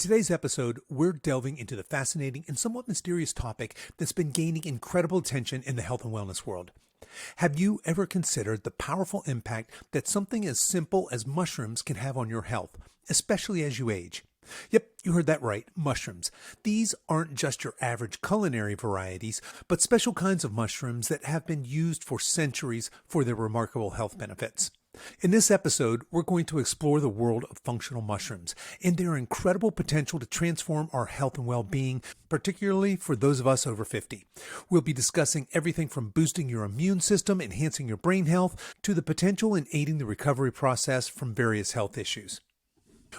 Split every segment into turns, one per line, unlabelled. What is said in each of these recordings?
today's episode, we're delving into the fascinating and somewhat mysterious topic that's been gaining incredible attention in the health and wellness world. Have you ever considered the powerful impact that something as simple as mushrooms can have on your health, especially as you age? Yep, you heard that right, mushrooms. These aren't just your average culinary varieties, but special kinds of mushrooms that have been used for centuries for their remarkable health benefits. In this episode, we're going to explore the world of functional mushrooms and their incredible potential to transform our health and well-being, particularly for those of us over 50. We'll be discussing everything from boosting your immune system, enhancing your brain health, to the potential in aiding the recovery process from various health issues.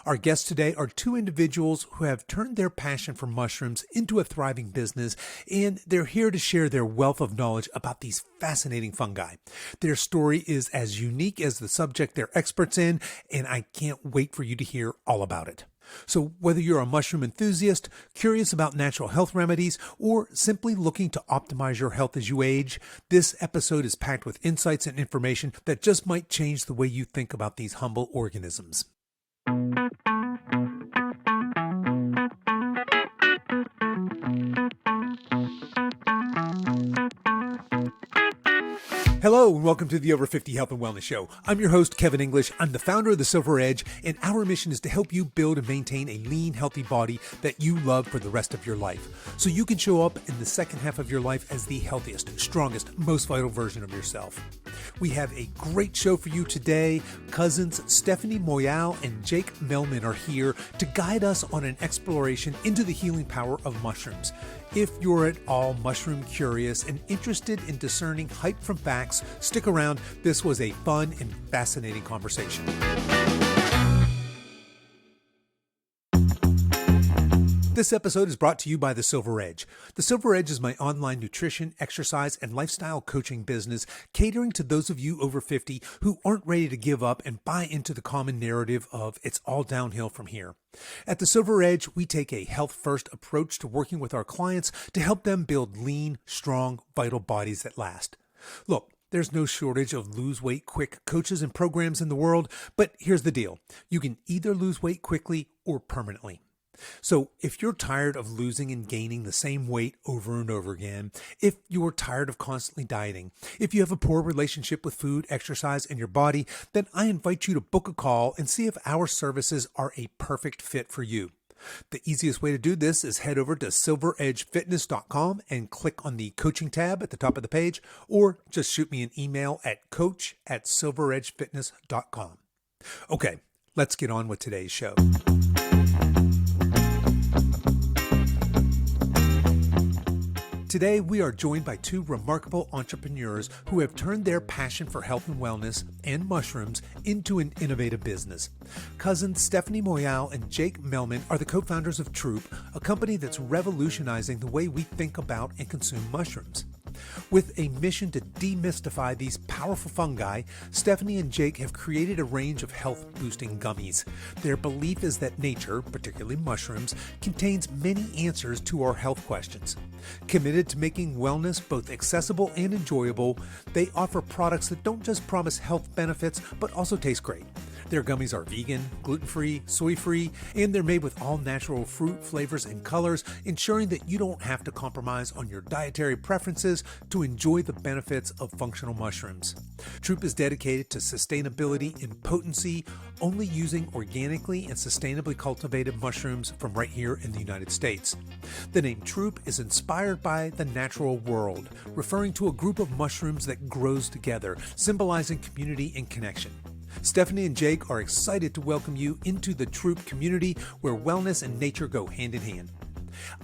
Our guests today are two individuals who have turned their passion for mushrooms into a thriving business, and they're here to share their wealth of knowledge about these fascinating fungi. Their story is as unique as the subject they're experts in, and I can't wait for you to hear all about it. So whether you're a mushroom enthusiast, curious about natural health remedies, or simply looking to optimize your health as you age, this episode is packed with insights and information that just might change the way you think about these humble organisms. Hello and welcome to the Over 50 Health and Wellness Show. I'm your host, Kevin English. I'm the founder of The Silver Edge, and our mission is to help you build and maintain a lean, healthy body that you love for the rest of your life, so you can show up in the second half of your life as the healthiest, strongest, most vital version of yourself. We have a great show for you today. Cousins Stephanie Moyal and Jake Mellman are here to guide us on an exploration into the healing power of mushrooms. If you're at all mushroom curious and interested in discerning hype from facts, stick around. This was a fun and fascinating conversation. This episode is brought to you by The Silver Edge. The Silver Edge is my online nutrition, exercise, and lifestyle coaching business catering to those of you over 50 who aren't ready to give up and buy into the common narrative of it's all downhill from here. At The Silver Edge, we take a health-first approach to working with our clients to help them build lean, strong, vital bodies that last. Look, there's no shortage of lose weight quick coaches and programs in the world, but here's the deal. You can either lose weight quickly or permanently. So if you're tired of losing and gaining the same weight over and over again, if you're tired of constantly dieting, if you have a poor relationship with food, exercise, and your body, then I invite you to book a call and see if our services are a perfect fit for you. The easiest way to do this is head over to silveredgefitness.com and click on the coaching tab at the top of the page, or just shoot me an email at coach@silveredgefitness.com. Okay, let's get on with today's show. Today, we are joined by two remarkable entrepreneurs who have turned their passion for health and wellness and mushrooms into an innovative business. Cousins Stephanie Moyal and Jake Mellman are the co-founders of Troop, a company that's revolutionizing the way we think about and consume mushrooms. With a mission to demystify these powerful fungi, Stephanie and Jake have created a range of health-boosting gummies. Their belief is that nature, particularly mushrooms, contains many answers to our health questions. Committed to making wellness both accessible and enjoyable, they offer products that don't just promise health benefits, but also taste great. Their gummies are vegan, gluten-free, soy-free, and they're made with all-natural fruit flavors and colors, ensuring that you don't have to compromise on your dietary preferences to enjoy the benefits of functional mushrooms. Troop is dedicated to sustainability and potency, only using organically and sustainably cultivated mushrooms from right here in the United States. The name Troop is inspired by the natural world, referring to a group of mushrooms that grows together, symbolizing community and connection. Stephanie and Jake are excited to welcome you into the Troop community where wellness and nature go hand in hand.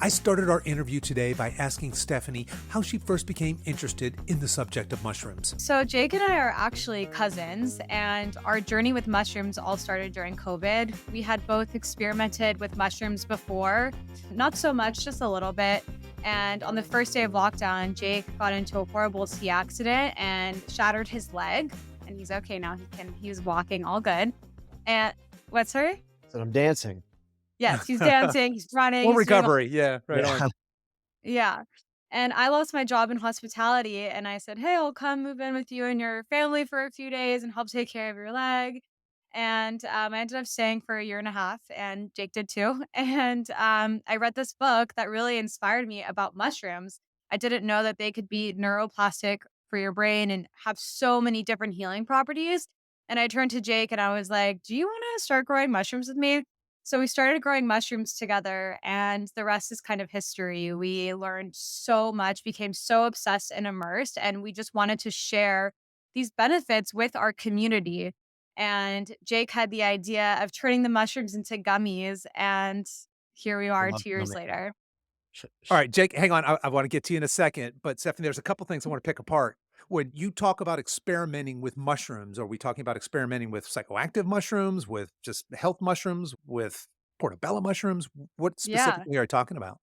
I started our interview today by asking Stephanie how she first became interested in the subject of mushrooms.
So Jake and I are actually cousins, and our journey with mushrooms all started during COVID. We had both experimented with mushrooms before, not so much, just a little bit. And on the first day of lockdown, Jake got into a horrible ski accident and shattered his leg. And he's okay now. He's walking all good. And what's her?
So I'm dancing.
Yes, he's dancing, he's running.
Full
he's doing
recovery. Yeah, right on.
Yeah. And I lost my job in hospitality, and I said, hey, I'll come move in with you and your family for a few days and help take care of your leg. And I ended up staying for a year and a half, and Jake did too. And I read this book that really inspired me about mushrooms. I didn't know that they could be neuroplastic for your brain and have so many different healing properties. And I turned to Jake and I was like, "Do you want to start growing mushrooms with me?" So we started growing mushrooms together, and the rest is kind of history. We learned so much, became so obsessed and immersed, and we just wanted to share these benefits with our community. And Jake had the idea of turning the mushrooms into gummies, and here we
I
are
love
2 years
gummy.
later.
Sh
All
sh
right, Jake, hang on. I want to get to you in a second, but Stephanie, there's a couple things I want to pick apart. When you talk about experimenting with mushrooms, are we talking about experimenting with psychoactive mushrooms, with just health mushrooms, with portobello mushrooms? What
Yeah.
specifically are you talking about?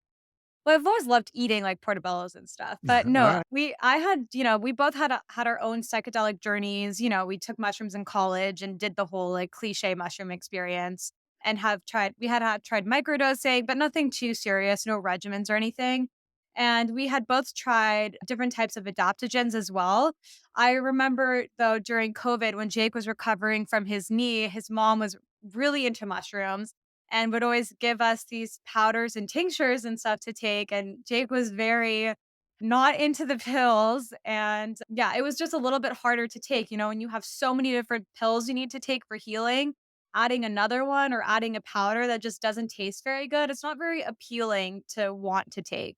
Well, I've always loved eating, like, portobellos and stuff, but
All
no,
right.
I had we both had our own psychedelic journeys. We took mushrooms in college and did the whole, like, cliche mushroom experience, and have tried we had tried microdosing, but nothing too serious, no regimens or anything, and we had both tried different types of adaptogens as well. I remember, though, during COVID when Jake was recovering from his knee, his mom was really into mushrooms and would always give us these powders and tinctures and stuff to take. And Jake was very not into the pills. And yeah, it was just a little bit harder to take. When you have so many different pills you need to take for healing, adding another one or adding a powder that just doesn't taste very good, it's not very appealing to want to take.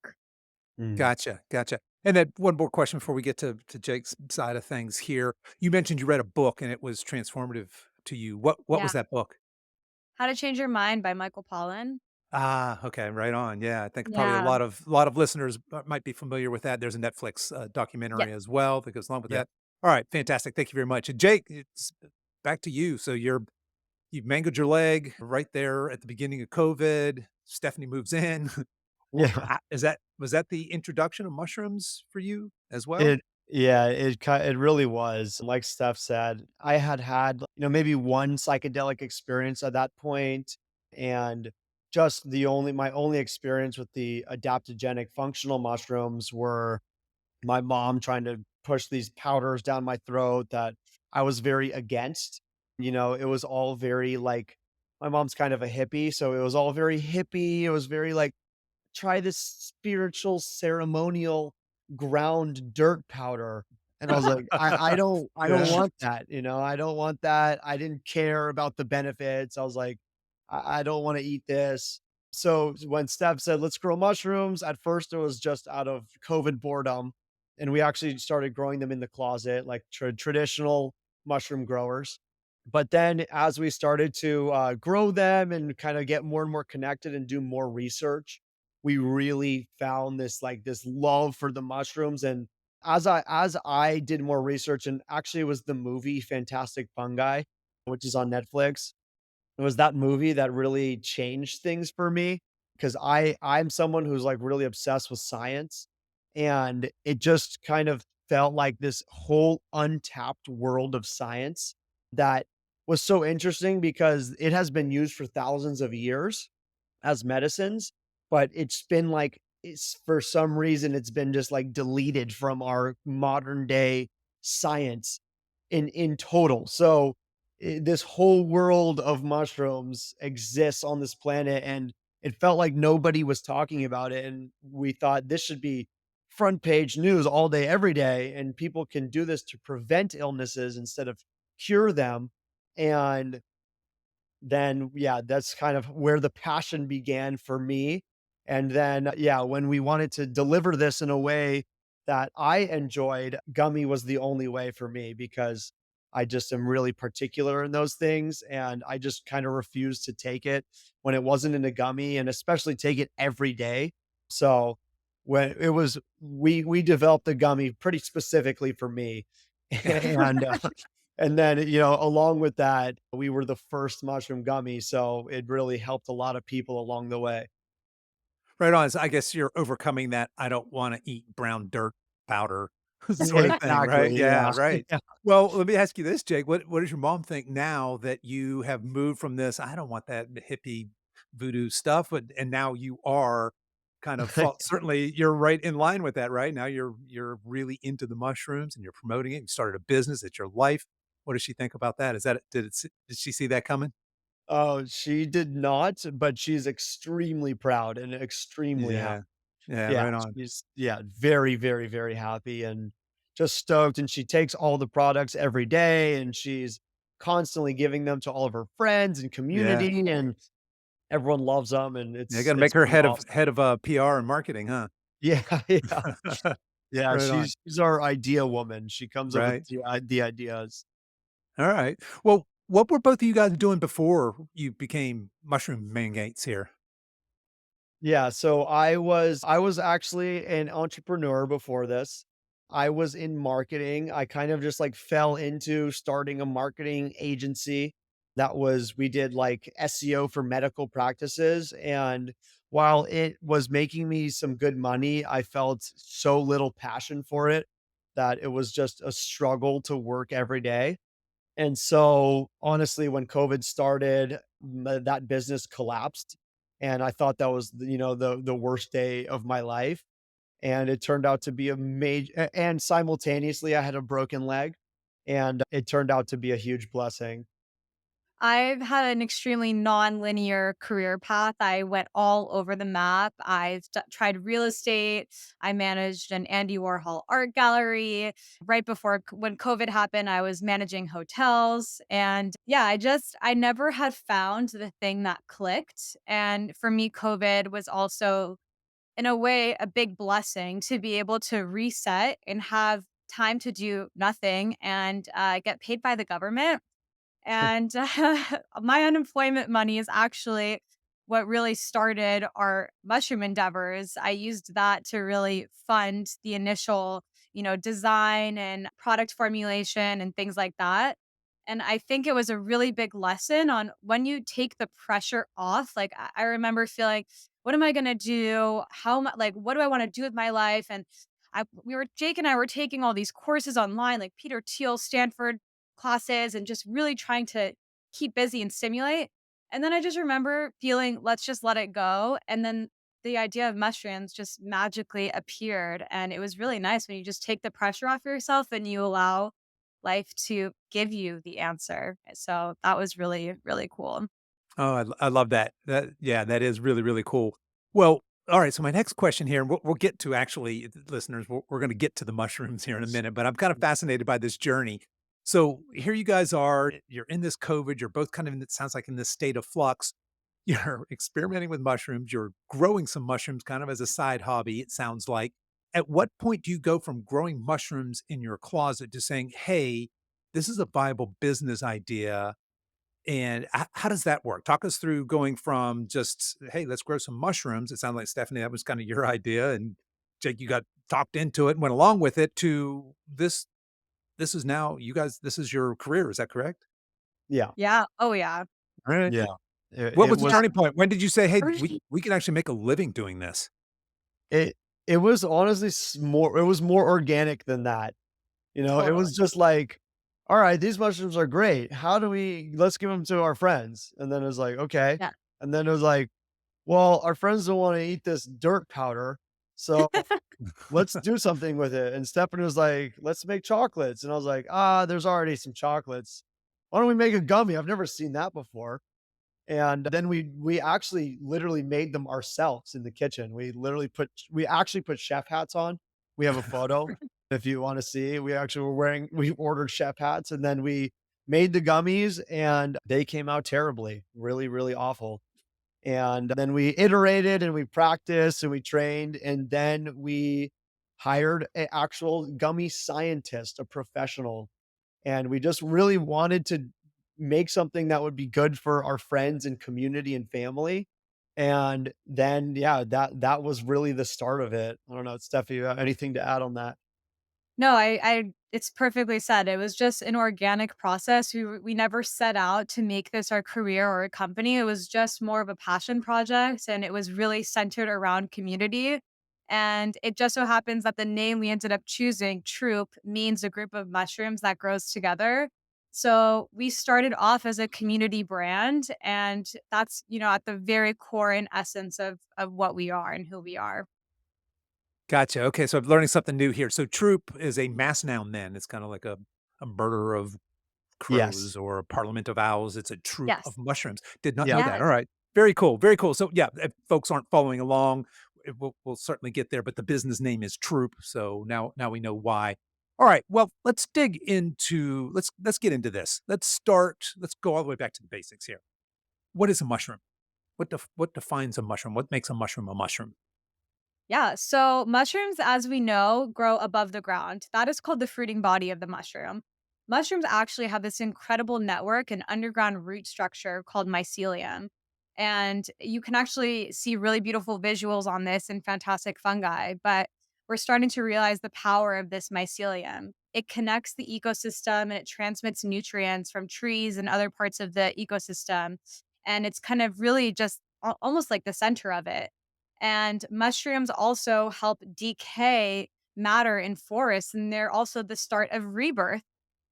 mm.
Gotcha, gotcha. And then one more question before we get to Jake's side of things here. You mentioned you read a book and it was transformative to you. What
Yeah.
was that book?
How to Change Your Mind by Michael Pollan.
Ah, okay, right on. Yeah, I think probably a
Yeah.
lot of listeners might be familiar with that. There's a Netflix
Yes.
documentary as well that goes along with
Yep.
that. All right, fantastic. Thank you very much. And Jake, it's back to you. So you've mangled your leg right there at the beginning of COVID. Stephanie moves in.
Yeah.
Is that was that the introduction of mushrooms for you as well?
It yeah, it really was. Like Steph said, I had, maybe one psychedelic experience at that point, and just my only experience with the adaptogenic functional mushrooms were my mom trying to push these powders down my throat that I was very against. It was all very, like, my mom's kind of a hippie, so it was all very hippie. It was very like, try this spiritual ceremonial ground dirt powder. And I was like, I don't
Yeah.
want that, I don't want that. I didn't care about the benefits. I was like, I don't want to eat this. So when Steph said, let's grow mushrooms, at first it was just out of COVID boredom. And we actually started growing them in the closet, like traditional mushroom growers. But then as we started to grow them and kind of get more and more connected and do more research, we really found this love for the mushrooms. And as I did more research, and actually it was the movie Fantastic Fungi, which is on Netflix. It was that movie that really changed things for me, because I'm someone who's, like, really obsessed with science, and it just kind of felt like this whole untapped world of science that was so interesting because it has been used for thousands of years as medicines, but it's been like it's for some reason it's been just like deleted from our modern day science in total. So this whole world of mushrooms exists on this planet, and it felt like nobody was talking about it, and we thought this should be front page news all day every day, and people can do this to prevent illnesses instead of cure them. And then, yeah, that's kind of where the passion began for me. And then, yeah, when we wanted to deliver this in a way that I enjoyed, gummy was the only way for me, because I just am really particular in those things. And I just kind of refused to take it when it wasn't in a gummy, and especially take it every day. So when it was, we developed the gummy pretty specifically for me. and and then, along with that, we were the first mushroom gummy, so it really helped a lot of people along the way.
Right on. So I guess you're overcoming that I don't wanna eat brown dirt powder sort of thing, right?
Exactly,
Yeah,
yeah.
right.
Yeah.
Well, let me ask you this, Jake. What does your mom think now that you have moved from this, "I don't want that hippie voodoo stuff," but and now you are kind of certainly you're right in line with that, right? Now you're really into the mushrooms and you're promoting it. You started a business, it's your life. What does she think about that? Is that did she see that coming?
Oh, she did not, but she's extremely proud and extremely happy.
Yeah. Yeah,
Yeah,
right on.
she's yeah, very, very, very happy and just stoked, and she takes all the products every day, and she's constantly giving them to all of her friends and
Yeah.
community, and everyone loves them, and
Yeah,
it's
gotta make
it's
her
been awesome.
head of, PR and marketing, huh?
Yeah, yeah. Yeah,
Right on.
she's our idea woman. She comes up with
Right.
the ideas.
Alright. Well, what were both of you guys doing before you became mushroom mangates here?
Yeah, so I was actually an entrepreneur before this. I was in marketing. I kind of just like fell into starting a marketing agency that was we did like SEO for medical practices, and while it was making me some good money, I felt so little passion for it that it was just a struggle to work every day. And so, honestly, when COVID started, that business collapsed, and I thought that was the worst day of my life. And it turned out to be a major, and simultaneously, I had a broken leg, and it turned out to be a huge blessing.
I've had an extremely non-linear career path. I went all over the map. Tried real estate. I managed an Andy Warhol art gallery. Right before when COVID happened, I was managing hotels. And yeah, I never had found the thing that clicked. And for me, COVID was also, in a way, a big blessing to be able to reset and have time to do nothing and get paid by the government and my unemployment money is actually what really started our mushroom endeavors. I used that to really fund the initial, design and product formulation and things like that. And I think it was a really big lesson on when you take the pressure off. Like I remember feeling, what am I going to do? Like, what do I want to do with my life? And Jake and I were taking all these courses online, like Peter Thiel, Stanford classes, and just really trying to keep busy and stimulate. And then I just remember feeling, let's just let it go. And then the idea of mushrooms just magically appeared. And it was really nice when you just take the pressure off yourself and you allow life to give you the answer. So that was really, really cool.
Oh, I love that. Yeah, that is really, really cool. Well, all right, so my next question here, and we'll get to actually, listeners, we're gonna get to the mushrooms here in a minute, but I'm kind of fascinated by this journey. So here you guys are, you're in this COVID, you're both kind of it sounds like in this state of flux. You're experimenting with mushrooms, you're growing some mushrooms kind of as a side hobby, it sounds like. At what point do you go from growing mushrooms in your closet to saying, "Hey, this is a viable business idea," and how does that work? Talk us through going from just, "Hey, let's grow some mushrooms." It sounded like, Stephanie, that was kinda your idea, and Jake, you got talked into it and went along with it to this is now you guys this is your career, is that correct?
Yeah,
Yeah. Oh, yeah.
Alright.
yeah. It,
What
it
was the
Yeah.
was
turning point? When did you say, "Hey,
First,
we can actually make a living doing this?"
it it was honestly more. It was more organic than that. It
totally.
was just like, "All right, these mushrooms are great. How do we let's give them to our friends." And then it was like, "Okay."
Yeah.
And then it was like, "Well, our friends don't wanna eat this dirt powder, so let's do something with it." And Stephanie was like, "Let's make chocolates." And I was like, "Ah, there's already some chocolates. Why don't we make a gummy? I've never seen that before." And then we actually literally made them ourselves in the kitchen. We actually put chef hats on. We have a photo if you wanna see. We ordered chef hats, and then we made the gummies, and they came out terribly, really, really awful. And then we iterated, and we practiced, and we trained, and then we hired an actual gummy scientist, a professional, and we just really wanted to make something that would be good for our friends and community and family. And then, yeah, that was really the start of it. I don't know, Steffi, you have anything to add on that?
No, it's perfectly said. It was just an organic process. We never set out to make this our career or a company. It was just more of a passion project, and it was really centered around community. And it just so happens that the name we ended up choosing, Troop, means a group of mushrooms that grows together. So we started off as a community brand, and that's, at the very core and essence of what we are and who we are.
Gotcha, okay, so I'm learning something new here. So troop is a mass noun then, it's kinda like a murder of
Yes.
crows or a parliament of owls. It's a troop of
Yes.
mushrooms. Did not know
Yep.
that.
Yes.
All right. Very cool. Very cool. So yeah, if folks aren't following along, we'll certainly get there. But the business name is Troop. So now we know why. All right. Well, let's get into this. Let's start. Let's go all the way back to the basics here. What is a mushroom? What defines a mushroom? What makes a mushroom a mushroom?
Yeah. So mushrooms, as we know, grow above the ground. That is called the fruiting body of the mushroom. Mushrooms actually have this incredible network and underground root structure called mycelium. And you can actually see really beautiful visuals on this in fantastic fungi. But we're starting to realize the power of this mycelium. It connects the ecosystem and it transmits nutrients from trees and other parts of the ecosystem. And it's kind of really just almost like the center of it. And mushrooms also help decay matter in forests, and they're also the start of rebirth.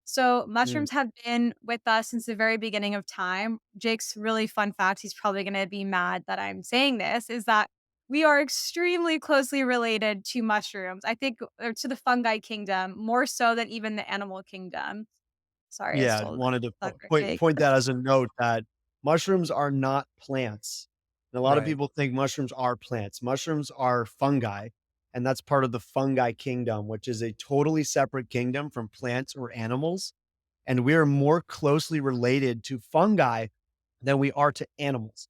So,
Mm.
mushrooms have been with us since the very beginning of time. Jake's really fun fact, he's probably going to be mad that I'm saying this, is that we are extremely closely related to mushrooms. I think, or to the fungi kingdom, more so than even the animal kingdom. Sorry, I
Yeah,
stole
wanted to
thunder,
point
Jake.
point that as a note that mushrooms are not plants. And a lot of
Right.
people think mushrooms are plants. Mushrooms are fungi, and that's part of the fungi kingdom, which is a totally separate kingdom from plants or animals. And we are more closely related to fungi than we are to animals.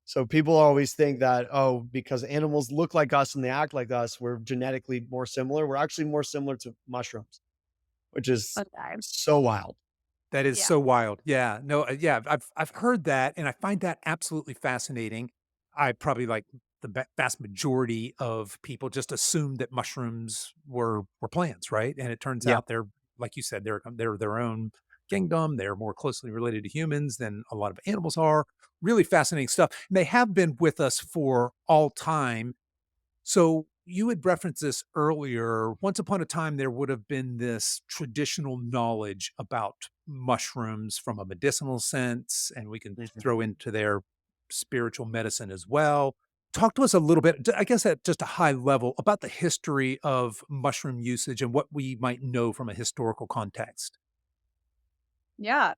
So people always think that, oh, because animals look like us and they act like us, we're genetically more similar. We're actually more similar to mushrooms, which is
Okay.
so wild.
That is
Yeah.
so wild. Yeah. No, yeah, I've heard that, and I find that absolutely fascinating. I probably, like the vast majority of people, just assumed that mushrooms were plants, right? And it turns
Yeah.
out they're, like you said, they're their own kingdom. They're more closely related to humans than a lot of animals are. Really fascinating stuff. And they have been with us for all time. So you had referenced this earlier. Once upon a time, there would have been this traditional knowledge about mushrooms from a medicinal sense, and we can
Mhm.
throw into their spiritual medicine as well. Talk to us a little bit, I guess, at just a high level, about the history of mushroom usage and what we might know from a historical context.
Yeah.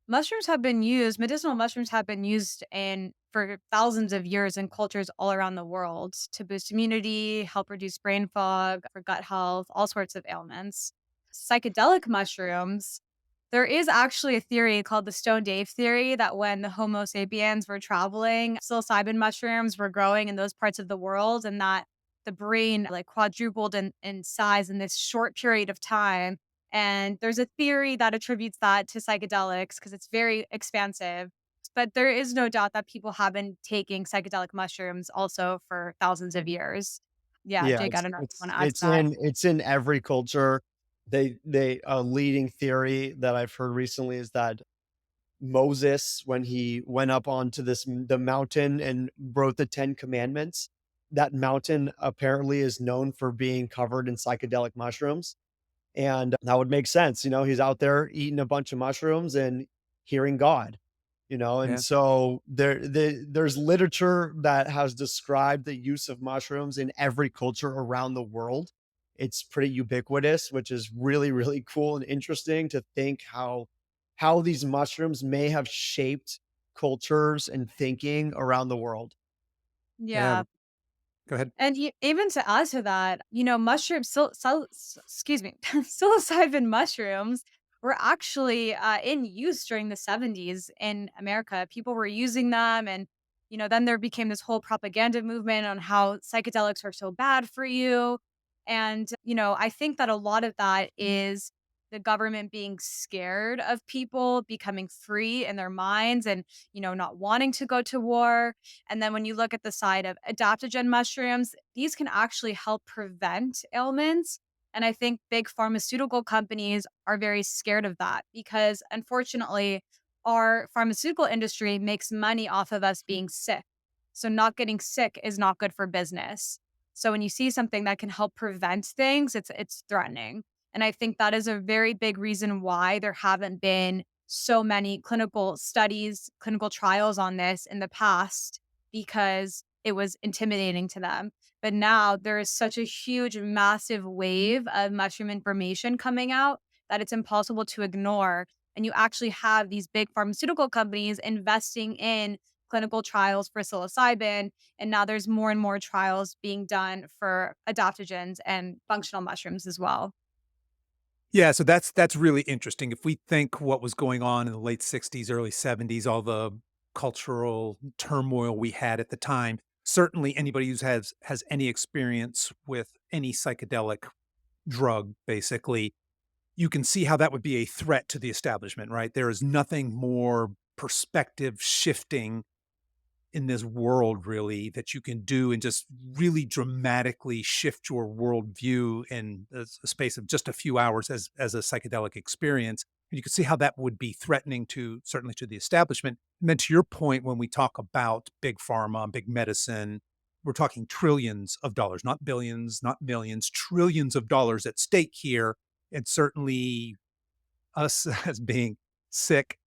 Mushrooms have been used medicinal mushrooms have been used in for thousands of years in cultures all around the world to boost immunity, help reduce brain fog, for gut health, all sorts of ailments. Psychedelic mushrooms, there is actually a theory called the Stone Dave theory that when the Homo sapiens were traveling, psilocybin mushrooms were growing in those parts of the world and that the brain like quadrupled in size in this short period of time, and there's a theory that attributes that to psychedelics because it's very expansive. But there is no doubt that people have been taking psychedelic mushrooms also for thousands of years. Yeah,
Yeah,
Jake, I
it's
don't know if you
it's
want to add to
it's
that.
in it's in every culture. They a leading theory that I've heard recently is that Moses, when he went up onto the mountain and wrote the 10 commandments, that mountain apparently is known for being covered in psychedelic mushrooms. And that would make sense. He's out there eating a bunch of mushrooms and hearing God, and
Yeah.
so there's literature that has described the use of mushrooms in every culture around the world. It's pretty ubiquitous, which is really, really cool and interesting to think how these mushrooms may have shaped cultures and thinking around the world.
Yeah.
Yeah.
Go ahead.
And even to add to that, mushrooms, excuse me, psilocybin mushrooms were actually in use during the 70s in America. People were using them. And, then there became this whole propaganda movement on how psychedelics are so bad for you. And, I think that a lot of that is the government being scared of people becoming free in their minds and, not wanting to go to war. And then when you look at the side of adaptogen mushrooms, these can actually help prevent ailments. And I think big pharmaceutical companies are very scared of that because unfortunately, our pharmaceutical industry makes money off of us being sick. So not getting sick is not good for business. So when you see something that can help prevent things, it's threatening. And I think that is a very big reason why there haven't been so many clinical studies, clinical trials on this in the past because it was intimidating to them. But now there is such a huge, massive wave of mushroom information coming out that it's impossible to ignore. And you actually have these big pharmaceutical companies investing in clinical trials for psilocybin. And now there's more and more trials being done for adaptogens and functional mushrooms as well.
Yeah, so that's really interesting. If we think what was going on in the late 60s, early 70s, all the cultural turmoil we had at the time, certainly anybody who has any experience with any psychedelic drug, basically, you can see how that would be a threat to the establishment, right? There is nothing more perspective shifting in this world really that you can do and just really dramatically shift your worldview in a space of just a few hours as a psychedelic experience. And you can see how that would be threatening to certainly to the establishment. And then to your point, when we talk about big pharma, big medicine, we're talking trillions of dollars, not billions, not millions, trillions of dollars at stake here. And certainly us as being sick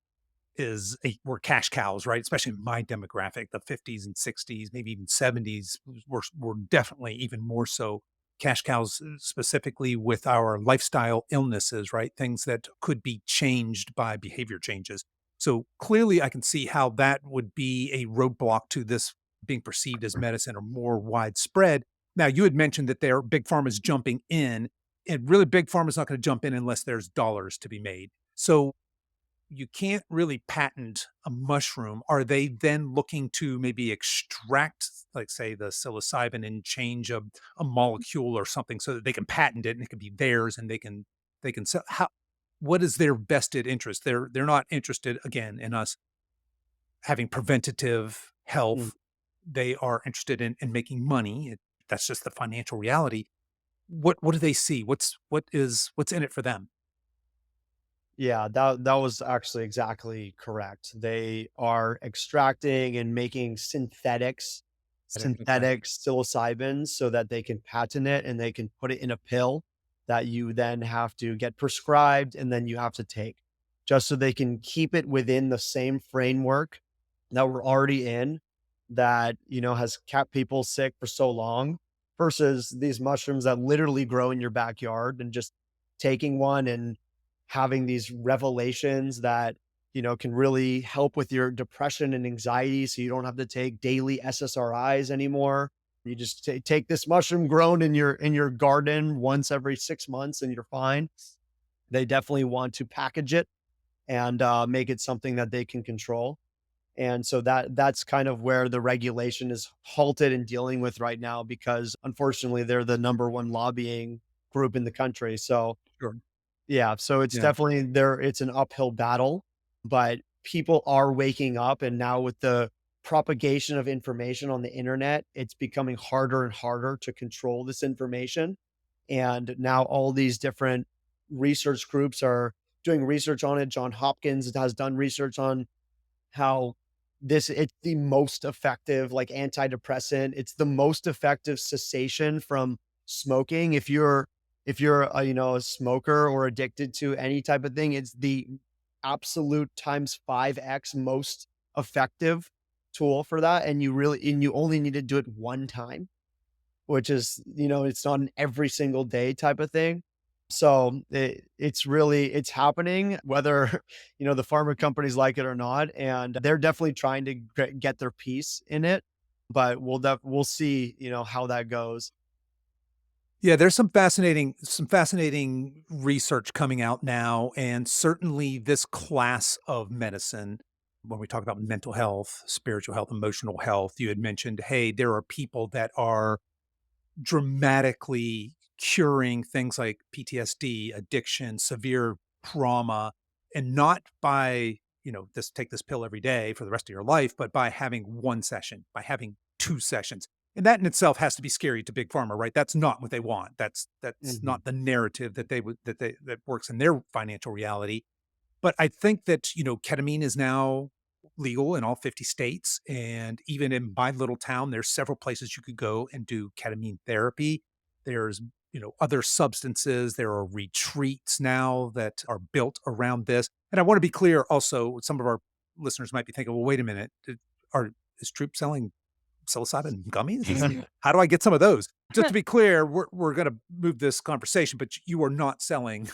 we're cash cows, right? Especially in my demographic, the 50s and 60s, maybe even 70s were definitely even more so cash cows, specifically with our lifestyle illnesses, right? Things that could be changed by behavior changes. So clearly, I can see how that would be a roadblock to this being perceived as medicine or more widespread. Now, you had mentioned that there are big pharma's jumping in, and really big pharma's not going to jump in unless there's dollars to be made. So you can't really patent a mushroom. Are they then looking to maybe extract, like, say, the psilocybin and change a molecule or something so that they can patent it and it can be theirs and they can sell? How? What is their vested interest? They're not interested again in us having preventative
Mm.
health. They are interested in making money. That's just the financial reality. What do they see? What's in it for them?
Yeah, that was actually exactly correct. They are extracting and making
Okay.
synthetic psilocybin so that they can patent it and they can put it in a pill that you then have to get prescribed and then you have to take, just so they can keep it within the same framework that we're already in, that, has kept people sick for so long, versus these mushrooms that literally grow in your backyard, and just taking one and having these revelations that, can really help with your depression and anxiety, so you don't have to take daily SSRIs anymore. You just take this mushroom grown in your garden once every 6 months and you're fine. They definitely want to package it and make it something that they can control. And so that's kind of where the regulation is halted in dealing with right now, because unfortunately they're the number one lobbying group in the country. So
Sure.
yeah, so it's
Yeah.
definitely there, it's an uphill battle, but people are waking up, and now with the propagation of information on the internet, it's becoming harder and harder to control this information. And now all these different research groups are doing research on it. John Hopkins has done research on how it's the most effective, like, antidepressant. It's the most effective cessation from smoking. If you're a, a smoker or addicted to any type of thing, it's the absolute times 5x most effective tool for that. And you only need to do it one time, which is, it's not an every single day type of thing. So it's happening whether, the pharma companies like it or not. And they're definitely trying to get their piece in it, but we'll see, how that goes.
Yeah, there's some fascinating research coming out now, and certainly this class of medicine, when we talk about mental health, spiritual health, emotional health, you had mentioned, hey, there are people that are dramatically curing things like PTSD, addiction, severe trauma, and not by, this take this pill every day for the rest of your life, but by having one session, by having two sessions. And that in itself has to be scary to big pharma, right? That's not what they want. That's
Mhm.
not the narrative that works in their financial reality. But I think that, ketamine is now legal in all 50 states. And even in my little town, there's several places you could go and do ketamine therapy. There's, other substances. There are retreats now that are built around this. And I want to be clear also, some of our listeners might be thinking, well, wait a minute. Is Troop selling psilocybin gummies? How do I get some of those? Just to be clear, we're going to move this conversation, but you are not selling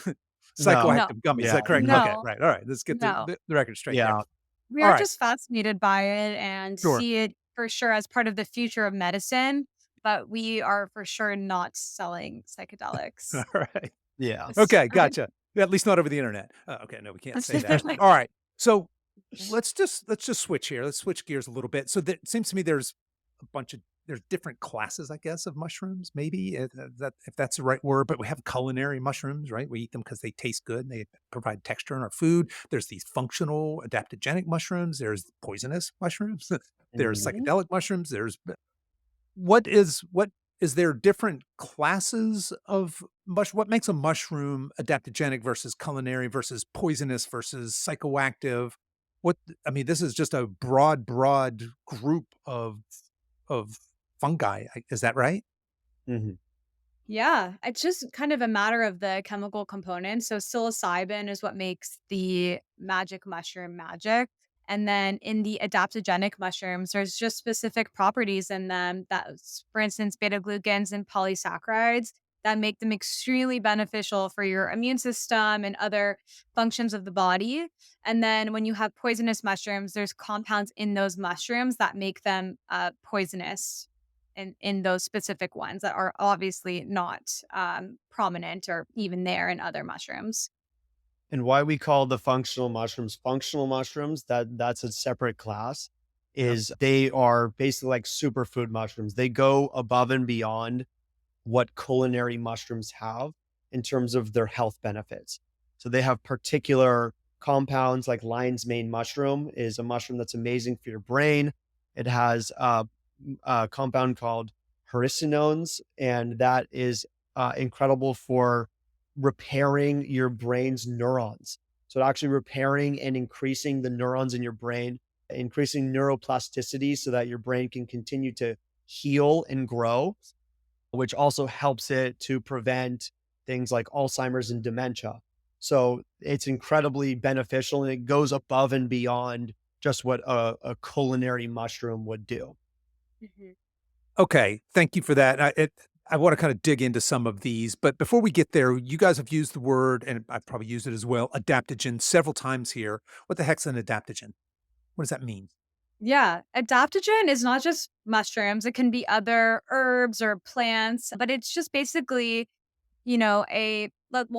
No.
No,
Psychoactive gummies, is
Yeah,
that correct? Okay,
no,
right, alright, let's get
no.
the record straight there.
yeah.
We are
Alright,
just fascinated by it and
sure.
see it for sure as part of the future of medicine, but we are for sure not selling psychedelics.
Alright.
Yeah.
Just
Okay, gotcha. At least not over the internet. Oh, okay, no, we can't say that. Alright, so let's just switch here. Let's switch gears a little bit. So that seems to me there's different classes, I guess, of mushrooms, maybe that if that's the right word. But we have culinary mushrooms, right? We eat them because they taste good and they provide texture in our food. There's these functional adaptogenic mushrooms. There's poisonous mushrooms. There's
Mhm.
Mhm.
psychedelic mushrooms. What is there different classes of what makes a mushroom adaptogenic versus culinary versus poisonous versus psychoactive? What I mean, this is just a broad group of fungi. Is that right?
Mhm.
Yeah, it's just kind of a matter of the chemical components. So psilocybin is what makes the magic mushroom magic. And then in the adaptogenic mushrooms, there's just specific properties in them for instance, beta glucans and polysaccharides that make them extremely beneficial for your immune system and other functions of the body. And then when you have poisonous mushrooms, there's compounds in those mushrooms that make them poisonous in those specific ones that are obviously not prominent or even there in other mushrooms.
And why we call the functional mushrooms, that's a separate class,
Yep.
is they are basically like superfood mushrooms. They go above and beyond what culinary mushrooms have in terms of their health benefits. So they have particular compounds like lion's mane mushroom is a mushroom that's amazing for your brain. It has a compound called hericenones, and that is incredible for repairing your brain's neurons. So actually repairing and increasing the neurons in your brain, increasing neuroplasticity so that your brain can continue to heal and grow, which also helps it to prevent things like Alzheimer's and dementia. So it's incredibly beneficial and it goes above and beyond just what a culinary mushroom would do.
Mhm.
Okay, thank you for that. I want to kind of dig into some of these, but before we get there, you guys have used the word, and I've probably used it as well, adaptogen several times here. What the heck's an adaptogen? What does that mean?
Yeah, adaptogen is not just mushrooms. It can be other herbs or plants, but it's just basically, we'll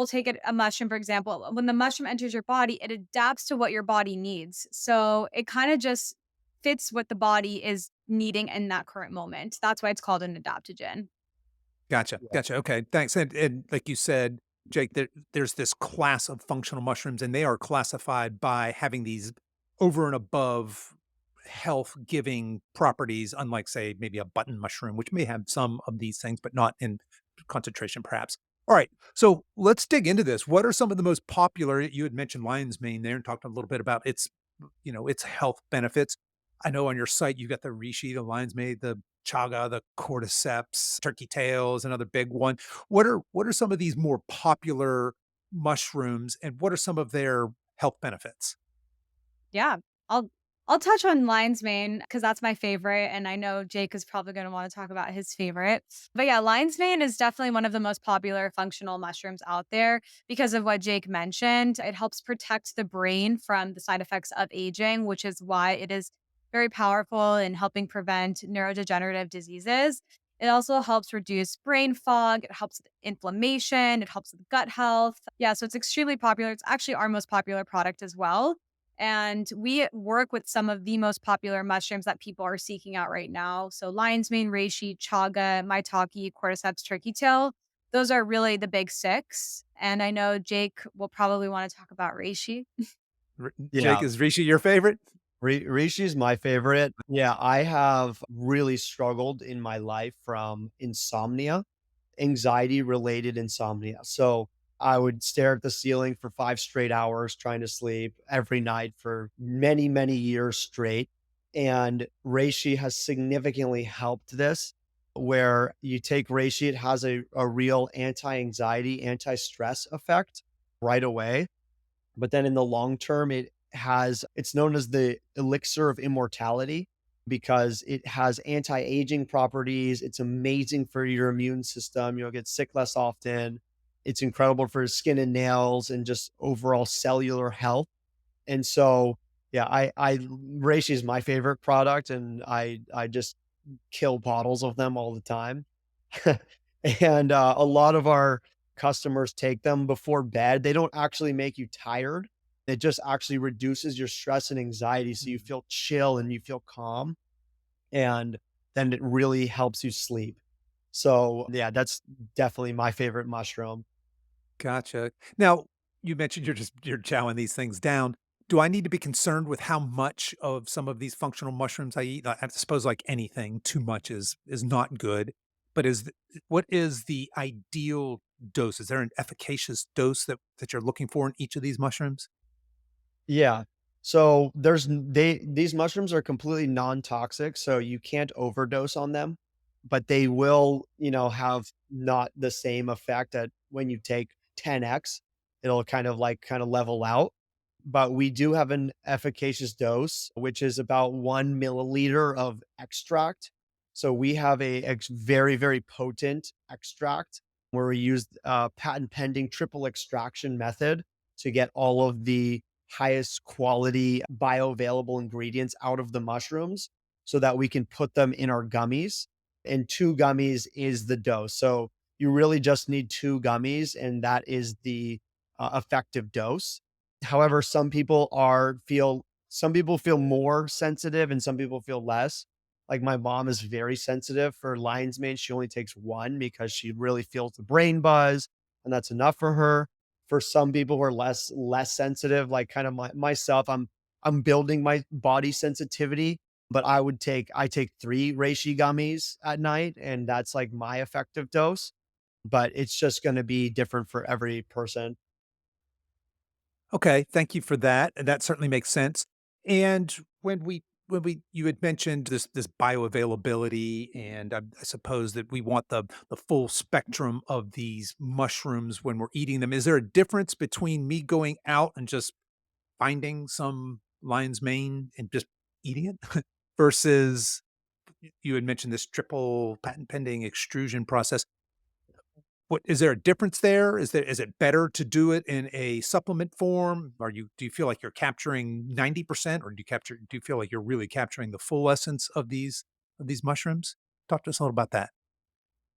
take it a mushroom for example. When the mushroom enters your body, it adapts to what your body needs. So it kind of just fits what the body is needing in that current moment. That's why it's called an adaptogen.
Gotcha,
Yeah.
gotcha, okay, thanks, and like you said, Jake, there's this class of functional mushrooms, and they are classified by having these over and above health-giving properties, unlike, say, maybe a button mushroom, which may have some of these things, but not in concentration, perhaps. Alright, so let's dig into this. What are some of the most popular you had mentioned lion's mane there and talked a little bit about its health benefits. I know on your site, you got the reishi, the lion's mane, the chaga, the cordyceps, turkey tail is another big one. What are some of these more popular mushrooms, and what are some of their health benefits?
Yeah, I'll I'll touch on lion's mane because that's my favorite, and I know Jake is probably going to want to talk about his favorite. But yeah, lion's mane is definitely one of the most popular functional mushrooms out there because of what Jake mentioned. It helps protect the brain from the side effects of aging, which is why it is very powerful in helping prevent neurodegenerative diseases. It also helps reduce brain fog. It helps with inflammation. It helps with gut health. Yeah, so it's extremely popular. It's actually our most popular product as well. And we work with some of the most popular mushrooms that people are seeking out right now. So lion's mane, reishi, chaga, maitake, cordyceps, turkey tail. Those are really the big six. And I know Jake will probably want to talk about reishi.
Jake,
Yeah.
is reishi your favorite?
Rishi is my favorite. Yeah, I have really struggled in my life from insomnia, anxiety related insomnia. So I would stare at the ceiling for 5 straight hours trying to sleep every night for many, many years straight. And reishi has significantly helped this. Where you take reishi, it has a real anti anxiety, anti stress effect right away. But then in the long term, it's known as the elixir of immortality because it has anti-aging properties. It's amazing for your immune system. You'll get sick less often. It's incredible for skin and nails and just overall cellular health. And so, yeah, I reishi is my favorite product, and I just kill bottles of them all the time. And, a lot of our customers take them before bed. They don't actually make you tired. It just actually reduces your stress and anxiety, so you
Mm.
feel chill and you feel calm, and then it really helps you sleep. So, yeah, that's definitely my favorite mushroom.
Gotcha. Now, you mentioned you're chowing these things down. Do I need to be concerned with how much of some of these functional mushrooms I eat? I suppose like anything, too much is not good. But what is the ideal dose? Is there an efficacious dose that you're looking for in each of these mushrooms?
Yeah. So there's n they these mushrooms are completely non-toxic, so you can't overdose on them, but they will, have not the same effect that when you take 10x, it'll kind of level out. But we do have an efficacious dose, which is about 1 milliliter of extract. So we have very, very potent extract where we use patent pending triple extraction method to get all of the highest quality bioavailable ingredients out of the mushrooms so that we can put them in our gummies. And 2 gummies is the dose. So you really just need 2 gummies, and that is the effective dose. However, some people feel more sensitive and some people feel less. Like my mom is very sensitive for lion's mane. She only takes one because she really feels the brain buzz, and that's enough for her. For some people who are less sensitive, like kind of myself, I'm building my body sensitivity, but I take 3 reishi gummies at night, and that's like my effective dose. But it's just going to be different for every person.
Okay, thank you for that. And that certainly makes sense. And when we you had mentioned this bioavailability, and I suppose that we want the full spectrum of these mushrooms when we're eating them. Is there a difference between me going out and just finding some lion's mane and just eating it versus you had mentioned this triple patent pending extrusion process? What is there a difference there? Is it better to do it in a supplement form? Do you feel like you're capturing 90% or do you feel like you're really capturing the full essence of these mushrooms? Talk to us a little about that.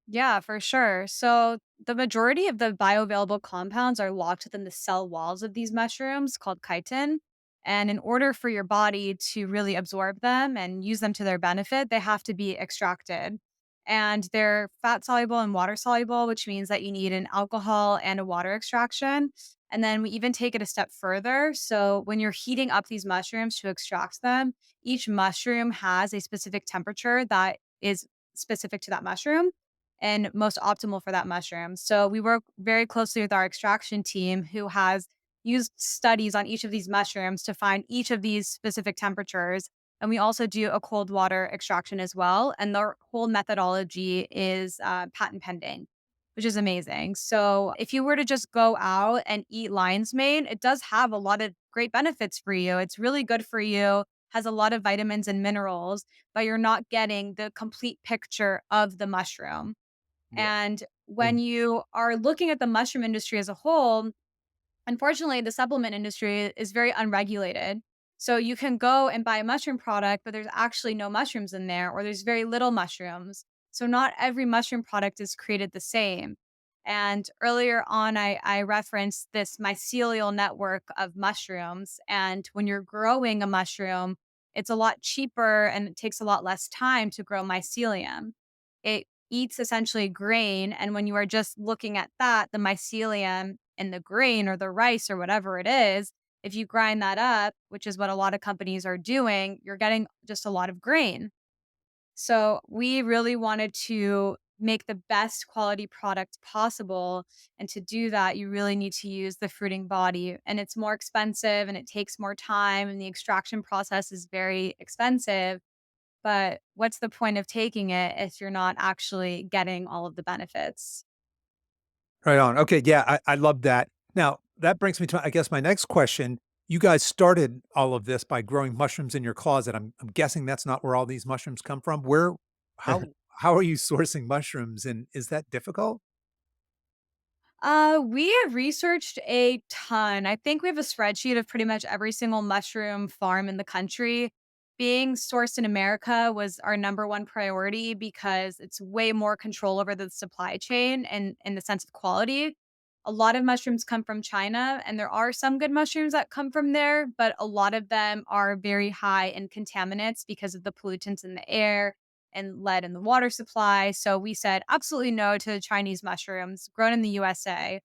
Yeah, for sure. So, the majority of the bioavailable compounds are locked within the cell walls of these mushrooms called chitin. And in order for your body to really absorb them and use them to their benefit, they have to be extracted. And they're fat soluble and water soluble, which means that you need an alcohol and a water extraction. And then we even take it a step further. So, when you're heating up these mushrooms to extract them, each mushroom has a specific temperature that is specific to that mushroom and most optimal for that mushroom. So we work very closely with our extraction team who has used studies on each of these mushrooms to find each of these specific temperatures. And we also do a cold water extraction as well. And the whole methodology is patent pending, which is amazing. So if you were to just go out and eat lion's mane, it does have a lot of great benefits for you. It's really good for you, has a lot of vitamins and minerals, but you're not getting the complete picture of the mushroom.
Yeah.
And when
And
you are looking at the mushroom industry as a whole, unfortunately, the supplement industry is very unregulated. So you can go and buy a mushroom product, but there's actually no mushrooms in there, or there's very little mushrooms. So not every mushroom product is created the same. And earlier on, I referenced this mycelial network of mushrooms. And when you're growing a mushroom, it's a lot cheaper and it takes a lot less time to grow mycelium. It eats essentially grain. And when you are just looking at that, the mycelium in the grain or the rice or whatever it is, if you grind that up, which is what a lot of companies are doing, you're getting just a lot of grain. So we really wanted to make the best quality product possible. And to do that, you really need to use the fruiting body. And it's more expensive and it takes more time. And the extraction process is very expensive. But what's the point of taking it if you're not actually getting all of the benefits?
Right on. Okay, yeah, I love that. Now, that brings me to, I guess, my next question. You guys started all of this by growing mushrooms in your closet. I'm guessing that's not where all these mushrooms come from. How how are you sourcing mushrooms, and is that difficult?
We have researched a ton. I think we have a spreadsheet of pretty much every single mushroom farm in the country. Being sourced in America was our number one priority because it's way more control over the supply chain and in the sense of quality. A lot of mushrooms come from China, and there are some good mushrooms that come from there, but a lot of them are very high in contaminants because of the pollutants in the air and lead in the water supply. So we said absolutely no to Chinese mushrooms grown in the USA.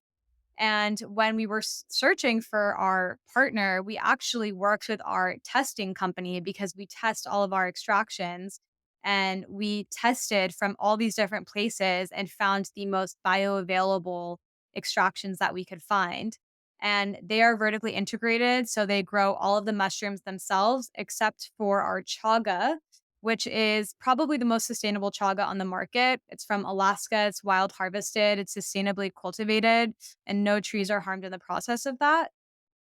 And when we were searching for our partner, we actually worked with our testing company because we test all of our extractions. And we tested from all these different places and found the most bioavailable extractions that we could find. And they are vertically integrated. So they grow all of the mushrooms themselves, except for our chaga, which is probably the most sustainable chaga on the market. It's from Alaska. It's wild harvested. It's sustainably cultivated and no trees are harmed in the process of that.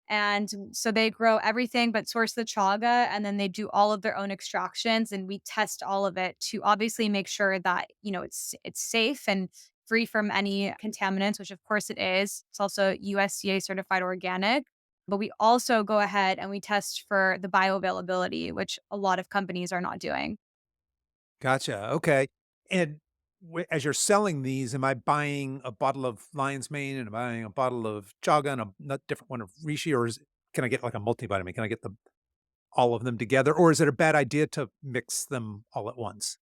And so they grow everything but source the chaga and then they do all of their own extractions and we test all of it to obviously make sure that, it's safe and free from any contaminants, which of course it is. It's also USDA certified organic. But we also go ahead and we test for the bioavailability, which a lot of companies are not doing.
Gotcha. Okay. And as you're selling these, am I buying a bottle of lion's mane and am I buying a bottle of chaga and a different one of reishi, or can I get like a multivitamin? Can I get all of them together, or is it a bad idea to mix them all at once?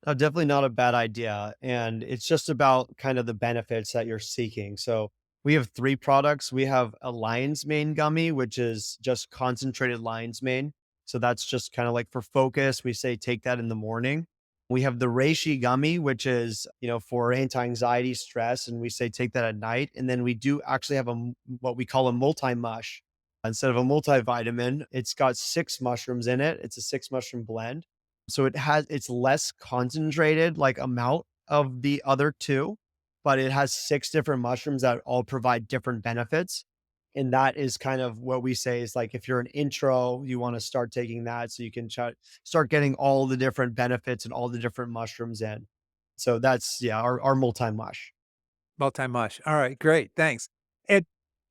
Definitely not a bad idea. And it's just about kind of the benefits that you're seeking. So we have three products. We have a lion's mane gummy, which is just concentrated lion's mane. So that's just kind of like for focus. We say take that in the morning. We have the reishi gummy, which is, for anti-anxiety, stress, and we say take that at night. And then we do actually have what we call a multi-mush. Instead of a multivitamin, it's got six mushrooms in it. It's a six mushroom blend, so it's less concentrated, like, amount of the other 2, but it has 6 different mushrooms that all provide different benefits, and that is kind of what we say is, like, if you're an intro, you wanna start taking that so you can start getting all the different benefits and all the different mushrooms in. So that's, yeah, our multi-mush.
Multi-mush. All right, great, thanks. And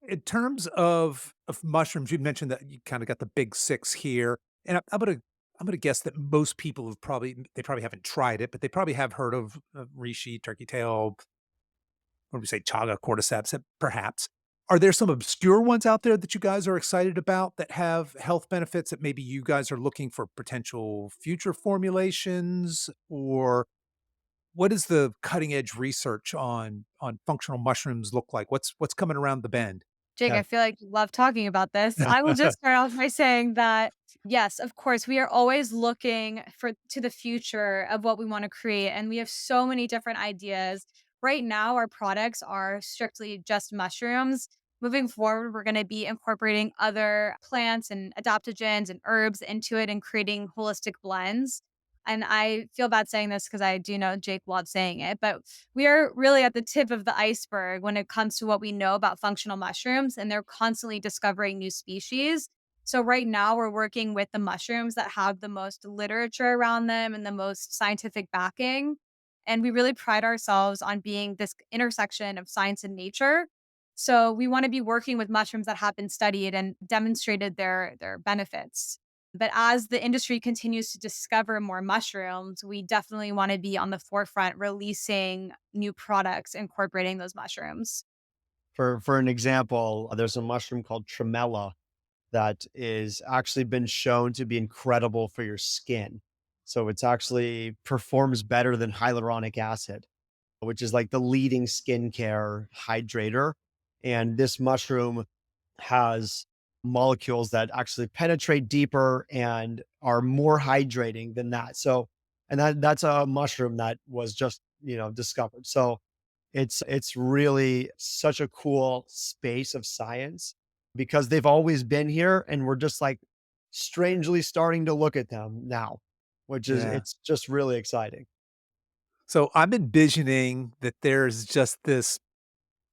in terms of mushrooms, you mentioned that you kinda got the big 6 here, and I'm gonna guess that most people they probably haven't tried it, but they probably have heard of reishi, turkey tail, what do we say, chaga, cordyceps, perhaps. Are there some obscure ones out there that you guys are excited about that have health benefits that maybe you guys are looking for potential future formulations? Or what is the cutting edge research on functional mushrooms look like? What's coming around the bend?
Jake,
Yeah.
I feel like you love talking about this. I will just start off by saying that, yes, of course, we are always looking for to the future of what we want to create, and we have so many different ideas. Right now, our products are strictly just mushrooms. Moving forward, we're going to be incorporating other plants and adaptogens and herbs into it and creating holistic blends. And I feel bad saying this because I do know Jake loves saying it, but we are really at the tip of the iceberg when it comes to what we know about functional mushrooms, and they're constantly discovering new species. So, right now, we're working with the mushrooms that have the most literature around them and the most scientific backing. And we really pride ourselves on being this intersection of science and nature. So, we want to be working with mushrooms that have been studied and demonstrated their benefits. But as the industry continues to discover more mushrooms, we definitely want to be on the forefront releasing new products incorporating those mushrooms.
For an example, there's a mushroom called tremella that is actually been shown to be incredible for your skin. So it's actually performs better than hyaluronic acid, which is like the leading skincare hydrator. And this mushroom has molecules that actually penetrate deeper and are more hydrating than that. So, and that's a mushroom that was just, discovered. So it's really such a cool space of science because they've always been here and we're just like strangely starting to look at them now, which is
Yeah.
it's just really exciting.
So I'm envisioning that there's just this,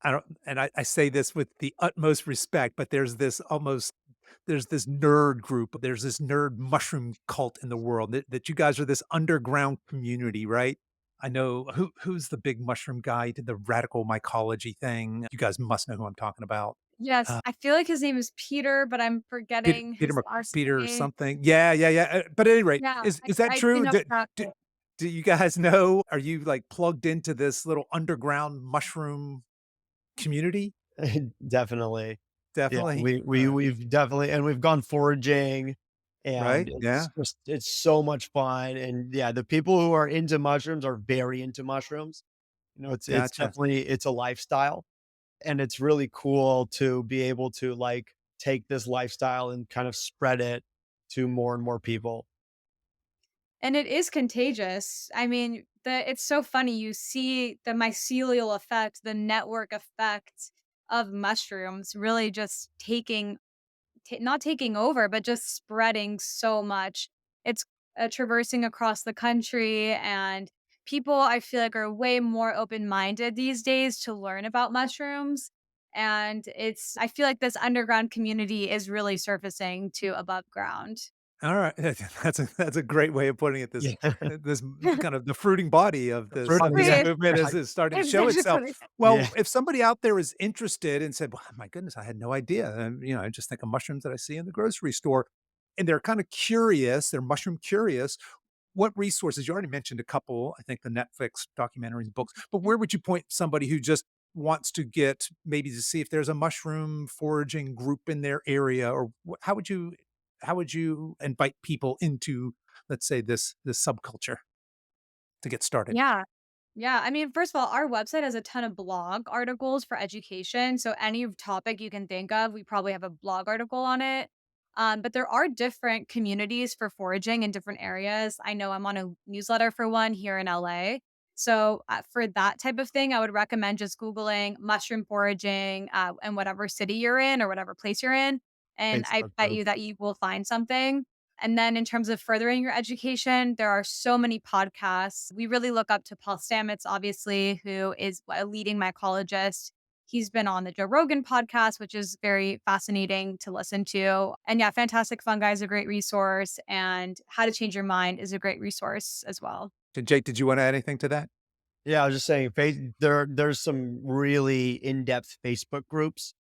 I don't, and I say this with the utmost respect, but there's this nerd group, there's this nerd mushroom cult in the world that you guys are this underground community, right? I know who's the big mushroom guy, he did the radical mycology thing. You guys must know who I'm talking about.
Yes,
Uh,
I feel like his name is Peter, but I'm
Peter
forgetting
Peter
his
Mc
last
Peter
name.
something. Yeah, yeah, yeah, but at any rate,
Yeah,
is that
I do
true?
know
Do
exactly.
do you guys know? Are you, like, plugged into this little underground mushroom community?
Definitely. Yeah,
Definitely?
we've definitely, and we've gone foraging, and
Right? Yeah.
it's so much fun, and yeah, the people who are into mushrooms are very into mushrooms. You know, it's
Gotcha.
definitely, it's a lifestyle, and it's really cool to be able to, like, take this lifestyle and kind of spread it to more and more people.
And it is contagious. I mean, it's so funny. You see the mycelial effect, the network effect of mushrooms really just not taking over, but just spreading so much. It's traversing across the country, and people I feel like are way more open minded these days to learn about mushrooms. And I feel like this underground community is really surfacing to above ground.
Alright, that's a great way of putting it.
Yeah.
This kind of the fruiting body of
The
this
fruit,
this
Right.
movement
yeah.
is starting to
It's
show
actually
itself.
funny.
Well,
Yeah.
if somebody out there is interested and said, "Well, my goodness, I had no idea," and, I just think of mushrooms that I see in the grocery store, and they're kinda curious, they're mushroom curious, what resources you already mentioned a couple, I think the Netflix documentaries, books, but where would you point somebody who just wants to get maybe to see if there's a mushroom foraging group in their area, or how would you invite people into, let's say, this subculture to get started?
Yeah. Yeah, I mean, first of all, our website has a ton of blog articles for education. So any topic you can think of, we probably have a blog article on it. But there are different communities for foraging in different areas. I know I'm on a newsletter for one here in LA. So for that type of thing, I would recommend just Googling mushroom foraging in whatever city you're in or whatever place you're in. And I
Facebook
bet
group.
you that you will find something. And then in terms of furthering your education, there are so many podcasts. We really look up to Paul Stamets, obviously, who is a leading mycologist. He's been on the Joe Rogan podcast, which is very fascinating to listen to. And yeah, Fantastic Fungi is a great resource, and How to Change Your Mind is a great resource as well.
Jake, did you wanna add anything to that?
Yeah, I was just saying, there's some really in-depth Facebook groups,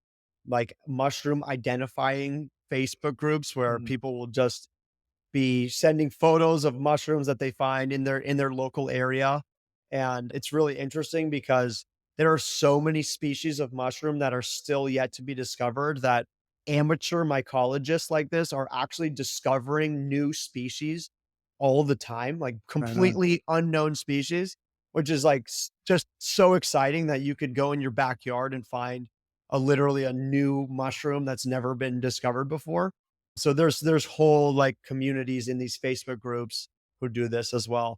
like mushroom identifying Facebook groups where
Mm,
people will just be sending photos of mushrooms that they find in their local area. And it's really interesting because there are so many species of mushroom that are still yet to be discovered, that amateur mycologists like this are actually discovering new species all the time, like
right on.
completely unknown species, which is like just so exciting that you could go in your backyard and find a literally a new mushroom that's never been discovered before. So there's whole, like, communities in these Facebook groups who do this as well.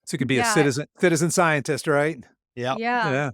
So you could be a
Yeah.
citizen scientist, right?
Yeah.
Yeah.
Yeah.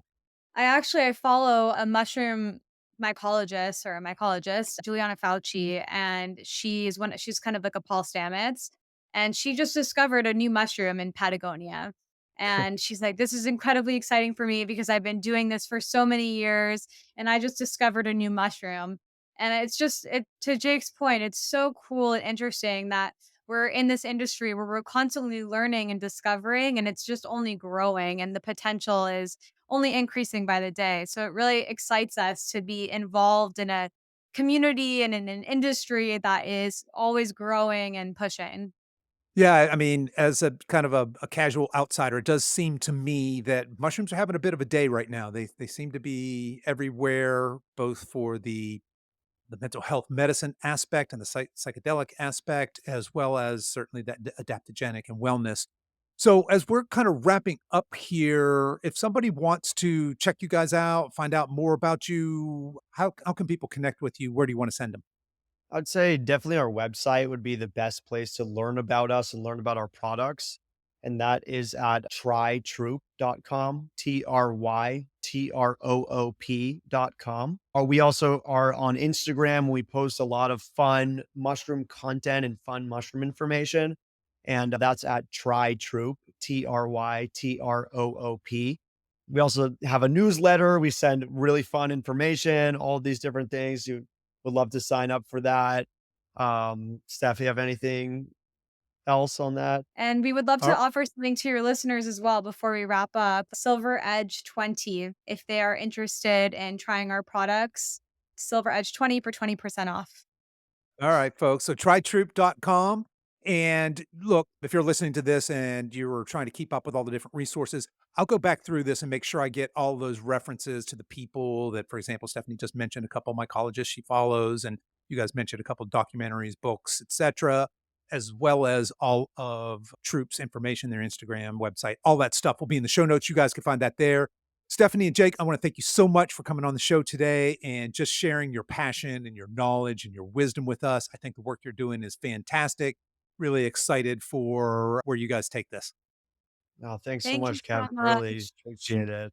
I follow a mushroom mycologist or a mycologist, Juliana Fauci, and she's kind of like a Paul Stamets, and she just discovered a new mushroom in Patagonia. And she's like, "This is incredibly exciting for me because I've been doing this for so many years, and I just discovered a new mushroom." And it's just it to Jake's point, it's so cool and interesting that we're in this industry where we're constantly learning and discovering, and it's just only growing, and the potential is only increasing by the day. So it really excites us to be involved in a community and in an industry that is always growing and pushing.
Yeah, I mean, as a kind of a casual outsider, it does seem to me that mushrooms are having a bit of a day right now. They seem to be everywhere, both for the mental health medicine aspect and the psychedelic aspect, as well as certainly that adaptogenic and wellness. So, as we're kind of wrapping up here, if somebody wants to check you guys out, find out more about you, how can people connect with you? Where do you want to send them?
I'd say definitely our website would be the best place to learn about us and learn about our products, and that is at trytroop.com, trytroop.com. Or we also are on Instagram. We post a lot of fun mushroom content and fun mushroom information, and that's at trytroop, trytroop. We also have a newsletter. We send really fun information, all these different things. You would love to sign up for that. Steph, you have anything else on that.
And we would love
All
to offer something to your listeners as well before we wrap up. Silver Edge 20, if they are interested in trying our products, Silver Edge 20 for 20% off.
All right, folks. So trytroop.com. And look, if you're listening to this and you're trying to keep up with all the different resources, I'll go back through this and make sure I get all those references to the people that, for example, Stephanie just mentioned a couple of mycologists she follows, and you guys mentioned a couple of documentaries, books, etc., as well as all of Troop's information, their Instagram, website, all that stuff will be in the show notes. You guys can find that there. Stephanie and Jake, I want to thank you so much for coming on the show today and just sharing your passion and your knowledge and your wisdom with us. I think the work you're doing is fantastic. Really excited for where you guys take this.
Oh, thanks so
Thank you
much, Kevin.
so
Really
much.
appreciate it.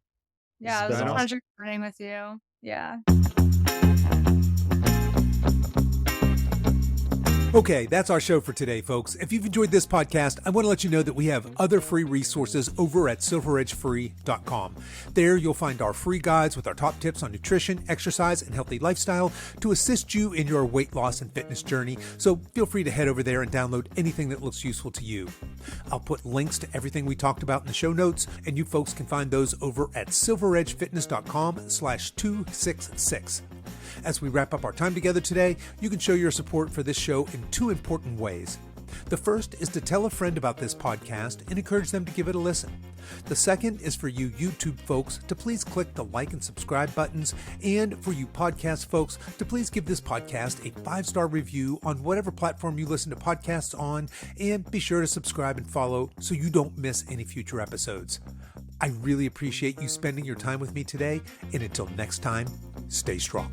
This
Yeah,
has
it was
been
a
Right on.
awesome.
pleasure chatting with you. Yeah.
Okay, that's our show for today, folks. If you've enjoyed this podcast, I want to let you know that we have other free resources over at silveredgefree.com. There you'll find our free guides with our top tips on nutrition, exercise, and healthy lifestyle to assist you in your weight loss and fitness journey. So feel free to head over there and download anything that looks useful to you. I'll put links to everything we talked about in the show notes, and you folks can find those over at silveredgefitness.com/266. As we wrap up our time together today, you can show your support for this show in two important ways. The first is to tell a friend about this podcast and encourage them to give it a listen. The second is for you YouTube folks to please click the like and subscribe buttons, and for you podcast folks to please give this podcast a 5-star review on whatever platform you listen to podcasts on, and be sure to subscribe and follow so you don't miss any future episodes. I really appreciate you spending your time with me today, and until next time, stay strong.